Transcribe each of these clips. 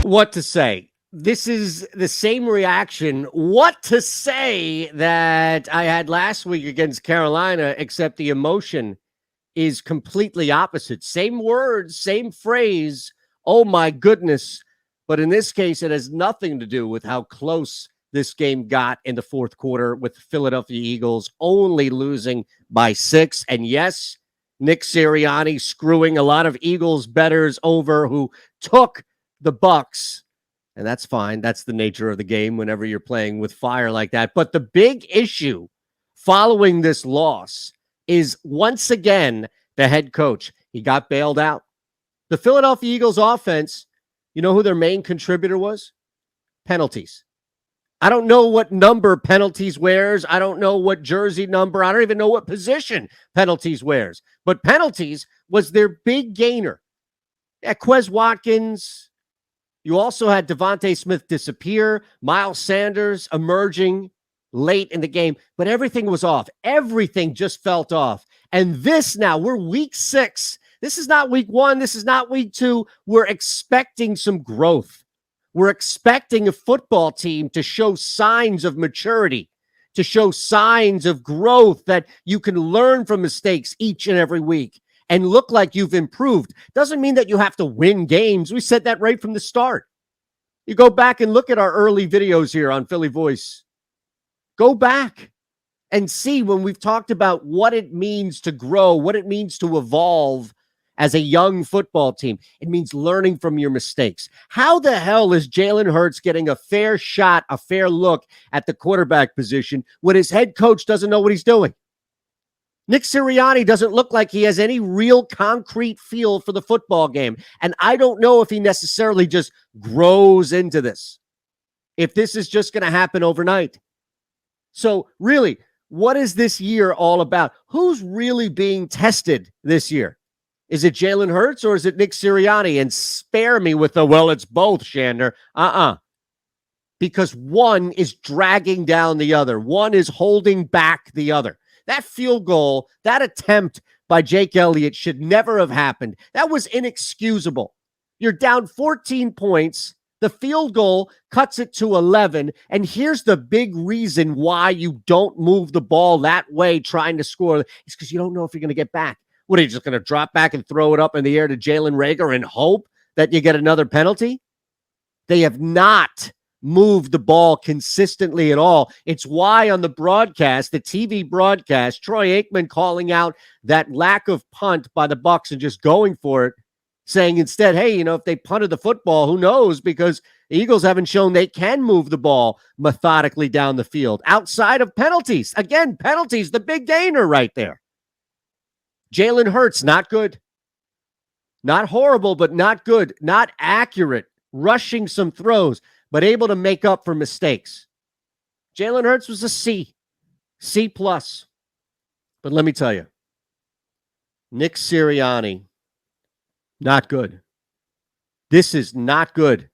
What to say? This is the same reaction, what to say, that I had last week against Carolina, except the emotion is completely opposite. Same words, same phrase. Oh my goodness. But in this case, it has nothing to do with how close this game got in the fourth quarter, with the Philadelphia Eagles only losing by 6. And yes, Nick Sirianni screwing a lot of Eagles bettors over who took the Bucs. And that's fine. That's the nature of the game whenever you're playing with fire like that. But the big issue following this loss is, once again, the head coach. He got bailed out. The Philadelphia Eagles offense, you know who their main contributor was? Penalties. I don't know what number penalties wears. I don't know what jersey number. I don't even know what position penalties wears. But penalties was their big gainer. Yeah, Quez Watkins. You also had Devontae Smith disappear. Miles Sanders emerging late in the game. But everything was off. Everything just felt off. And this now, we're week 6. This is not week 1. This is not week 2. We're expecting some growth. We're expecting a football team to show signs of maturity, to show signs of growth, that you can learn from mistakes each and every week and look like you've improved. Doesn't mean that you have to win games. We said that right from the start. You go back and look at our early videos here on Philly Voice. Go back and see when we've talked about what it means to grow, what it means to evolve as a young football team. It means learning from your mistakes. How the hell is Jalen Hurts getting a fair shot, a fair look at the quarterback position when his head coach doesn't know what he's doing? Nick Sirianni doesn't look like he has any real concrete feel for the football game. And I don't know if he necessarily just grows into this, if this is just going to happen overnight. So really, what is this year all about? Who's really being tested this year? Is it Jalen Hurts or is it Nick Sirianni? And spare me with the, well, it's both, Shander. Because one is dragging down the other. One is holding back the other. That field goal, that attempt by Jake Elliott should never have happened. That was inexcusable. You're down 14 points. The field goal cuts it to 11. And here's the big reason why you don't move the ball that way trying to score. It's because you don't know if you're going to get back. What, are you just going to drop back and throw it up in the air to Jalen Reagor and hope that you get another penalty? They have not moved the ball consistently at all. It's why on the broadcast, the TV broadcast, Troy Aikman calling out that lack of punt by the Bucs and just going for it, saying instead, hey, if they punted the football, who knows? Because the Eagles haven't shown they can move the ball methodically down the field outside of penalties. Again, penalties, the big gainer right there. Jalen Hurts, not good. Not horrible, but not good. Not accurate. Rushing some throws, but able to make up for mistakes. Jalen Hurts was a C. C+. But let me tell you, Nick Sirianni, not good. This is not good.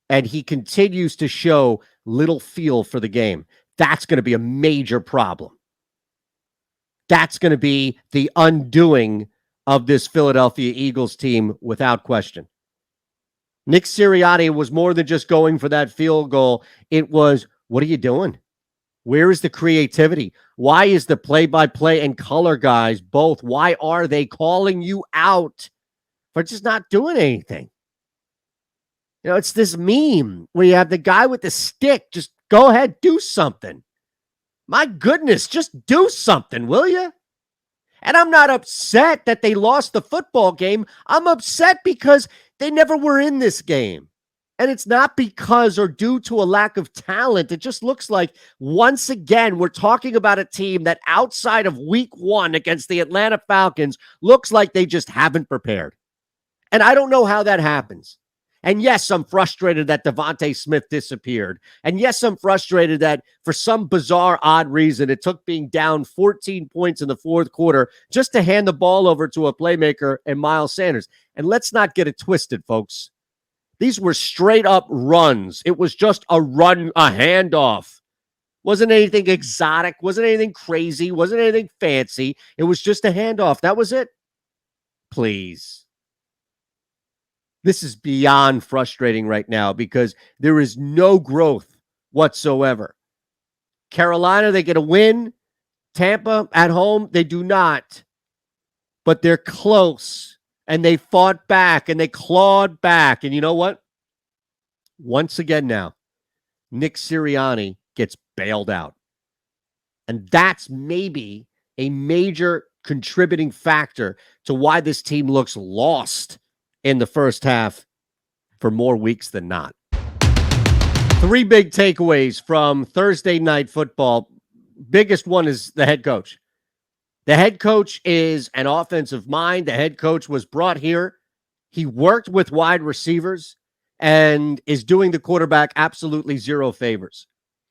And he continues to show little feel for the game. That's going to be a major problem. That's going to be the undoing of this Philadelphia Eagles team without question. Nick Sirianni was more than just going for that field goal. It was, what are you doing? Where is the creativity? Why is the play-by-play and color guys both? Why are they calling you out for just not doing anything? It's this meme where you have the guy with the stick. Just go ahead, do something. My goodness, just do something, will you? And I'm not upset that they lost the football game. I'm upset because they never were in this game. And it's not because or due to a lack of talent. It just looks like, once again, we're talking about a team that outside of week 1 against the Atlanta Falcons looks like they just haven't prepared. And I don't know how that happens. And yes, I'm frustrated that Devontae Smith disappeared. And yes, I'm frustrated that for some bizarre, odd reason, it took being down 14 points in the fourth quarter just to hand the ball over to a playmaker and Miles Sanders. And let's not get it twisted, folks. These were straight up runs. It was just a run, a handoff. Wasn't anything exotic. Wasn't anything crazy. Wasn't anything fancy. It was just a handoff. That was it. Please. This is beyond frustrating right now because there is no growth whatsoever. Carolina, they get a win. Tampa at home, they do not. But they're close, and they fought back, and they clawed back. And you know what? Once again now, Nick Sirianni gets bailed out. And that's maybe a major contributing factor to why this team looks lost in the first half for more weeks than not. Three big takeaways from Thursday night football. Biggest one is the head coach. The head coach is an offensive mind. The head coach was brought here. He worked with wide receivers and is doing the quarterback absolutely zero favors.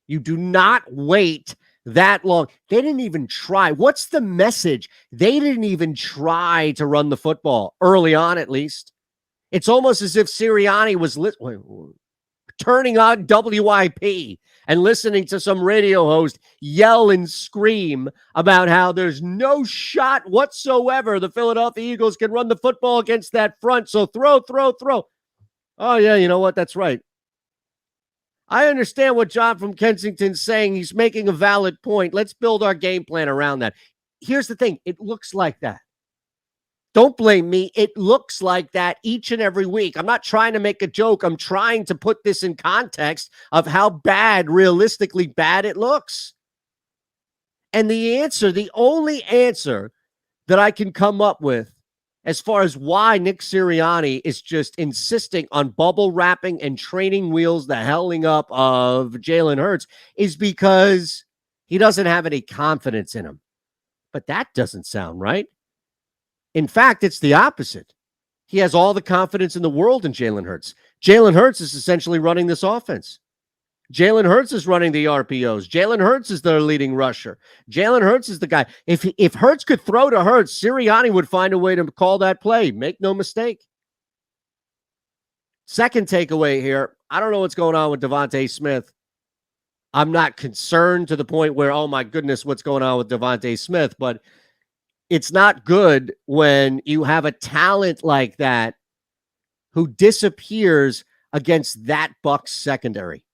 You do not wait that long. They didn't even try. What's the message? They didn't even try to run the football early on, at least. It's almost as if Sirianni was turning on WIP and listening to some radio host yell and scream about how there's no shot whatsoever the Philadelphia Eagles can run the football against that front. So throw. Oh, yeah, you know what? That's right. I understand what John from Kensington's saying. He's making a valid point. Let's build our game plan around that. Here's the thing. It looks like that. Don't blame me. It looks like that each and every week. I'm not trying to make a joke. I'm trying to put this in context of how bad, realistically bad it looks. And the only answer that I can come up with as far as why Nick Sirianni is just insisting on bubble wrapping and training wheels the helling up of Jalen Hurts is because he doesn't have any confidence in him. But that doesn't sound right. In fact, it's the opposite. He has all the confidence in the world in Jalen Hurts. Jalen Hurts is essentially running this offense. Jalen Hurts is running the RPOs. Jalen Hurts is their leading rusher. Jalen Hurts is the guy. If Hurts could throw to Hurts, Sirianni would find a way to call that play. Make no mistake. Second takeaway here, I don't know what's going on with Devontae Smith. I'm not concerned to the point where, oh my goodness, what's going on with Devontae Smith, but it's not good when you have a talent like that who disappears against that Bucs secondary.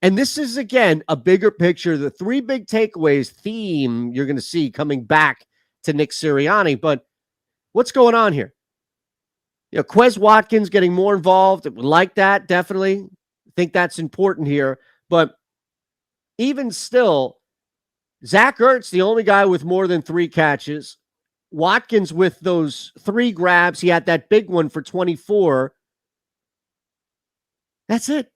And this is, again, a bigger picture. The three big takeaways theme you're going to see coming back to Nick Sirianni. But what's going on here? You know, Quez Watkins getting more involved. Like that, definitely. I think that's important here. But even still, Zach Ertz, the only guy with more than 3 catches. Watkins with those 3 grabs. He had that big one for 24. That's it.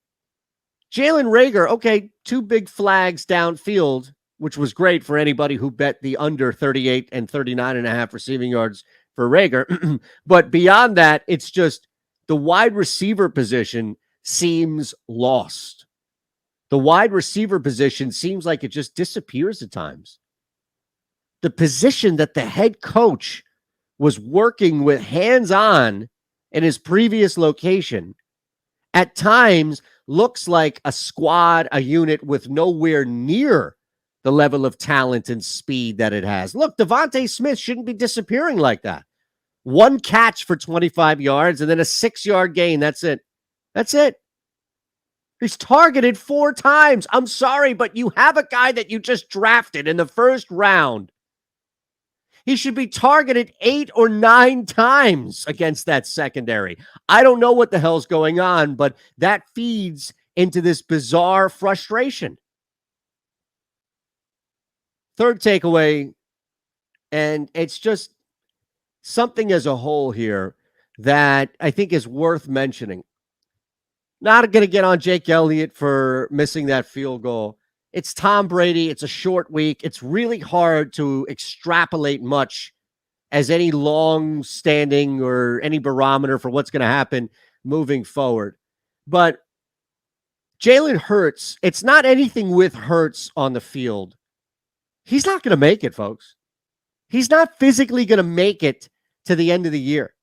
Jalen Reagor, okay, 2 big flags downfield, which was great for anybody who bet the under 38 and 39.5 receiving yards for Reagor. But beyond that, it's just the wide receiver position seems lost. The wide receiver position seems like it just disappears at times. The position that the head coach was working with hands-on in his previous location at times looks like a squad, a unit with nowhere near the level of talent and speed that it has. Look, Devontae Smith shouldn't be disappearing like that. 1 catch for 25 yards and then a 6-yard gain. That's it. That's it. He's targeted 4 times. I'm sorry, but you have a guy that you just drafted in the first round. He should be targeted 8 or 9 times against that secondary. I don't know what the hell's going on, but that feeds into this bizarre frustration. Third takeaway, and it's just something as a whole here that I think is worth mentioning. Not going to get on Jake Elliott for missing that field goal. It's Tom Brady. It's a short week. It's really hard to extrapolate much as any long-standing or any barometer for what's going to happen moving forward. But Jalen Hurts, it's not anything with Hurts on the field. He's not going to make it, folks. He's not physically going to make it to the end of the year.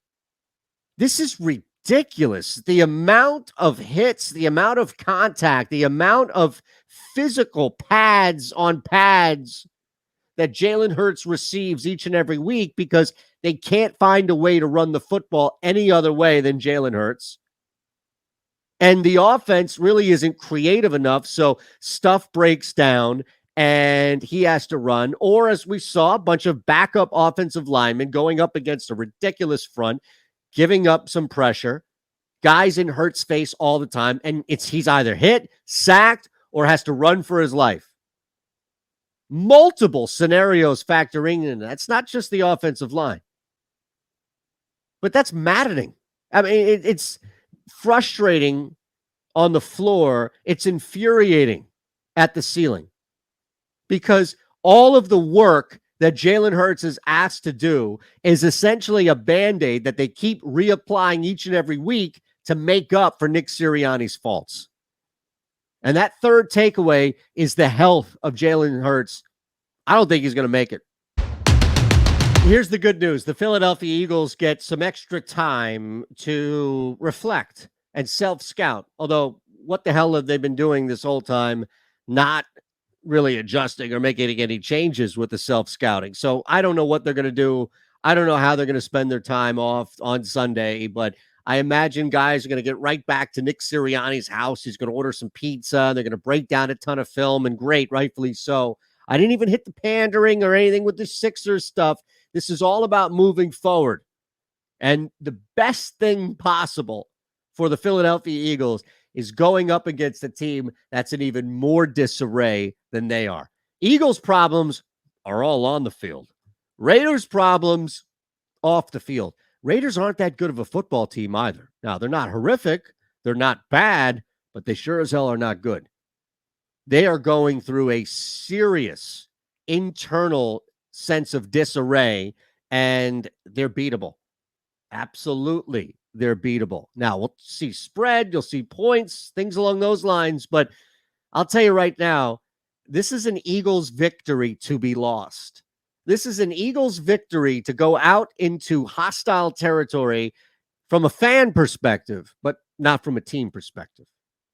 This is ridiculous. The amount of hits, the amount of contact, the amount of physical pads on pads that Jalen Hurts receives each and every week because they can't find a way to run the football any other way than Jalen Hurts. And the offense really isn't creative enough. So stuff breaks down and he has to run. Or as we saw, a bunch of backup offensive linemen going up against a ridiculous front, giving up some pressure. Guys in Hurts' face all the time. And he's either hit, sacked, or has to run for his life. Multiple scenarios factoring in. That's not just the offensive line. But that's maddening. I mean, it's frustrating on the floor. It's infuriating at the ceiling because all of the work that Jalen Hurts is asked to do is essentially a Band-Aid that they keep reapplying each and every week to make up for Nick Sirianni's faults. And that third takeaway is the health of Jalen Hurts. I don't think he's going to make it. Here's the good news. The Philadelphia Eagles get some extra time to reflect and self-scout. Although, what the hell have they been doing this whole time? Not really adjusting or making any changes with the self-scouting. So I don't know what they're going to do. I don't know how they're going to spend their time off on Sunday, but I imagine guys are going to get right back to Nick Sirianni's house. He's going to order some pizza. They're going to break down a ton of film, and great, rightfully so. I didn't even hit the pandering or anything with the Sixers stuff. This is all about moving forward. And the best thing possible for the Philadelphia Eagles is going up against a team that's in even more disarray than they are. Eagles' problems are all on the field. Raiders' problems off the field. Raiders aren't that good of a football team either. Now, they're not horrific. They're not bad, but they sure as hell are not good. They are going through a serious internal sense of disarray, and they're beatable. Absolutely, they're beatable. Now, we'll see spread, you'll see points, things along those lines, but I'll tell you right now, this is an Eagles victory to be lost. This is an Eagles victory to go out into hostile territory from a fan perspective, but not from a team perspective.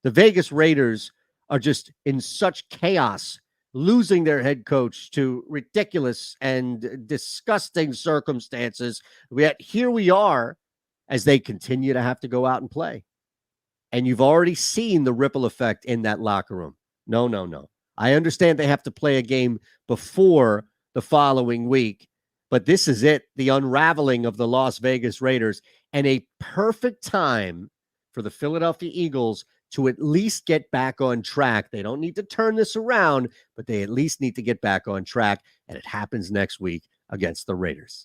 The Vegas Raiders are just in such chaos, losing their head coach to ridiculous and disgusting circumstances. Yet here we are as they continue to have to go out and play. And you've already seen the ripple effect in that locker room. No. I understand they have to play a game before the following week, but this is it, the unraveling of the Las Vegas Raiders, and a perfect time for the Philadelphia Eagles to at least get back on track. They don't need to turn this around, but they at least need to get back on track, and it happens next week against the Raiders.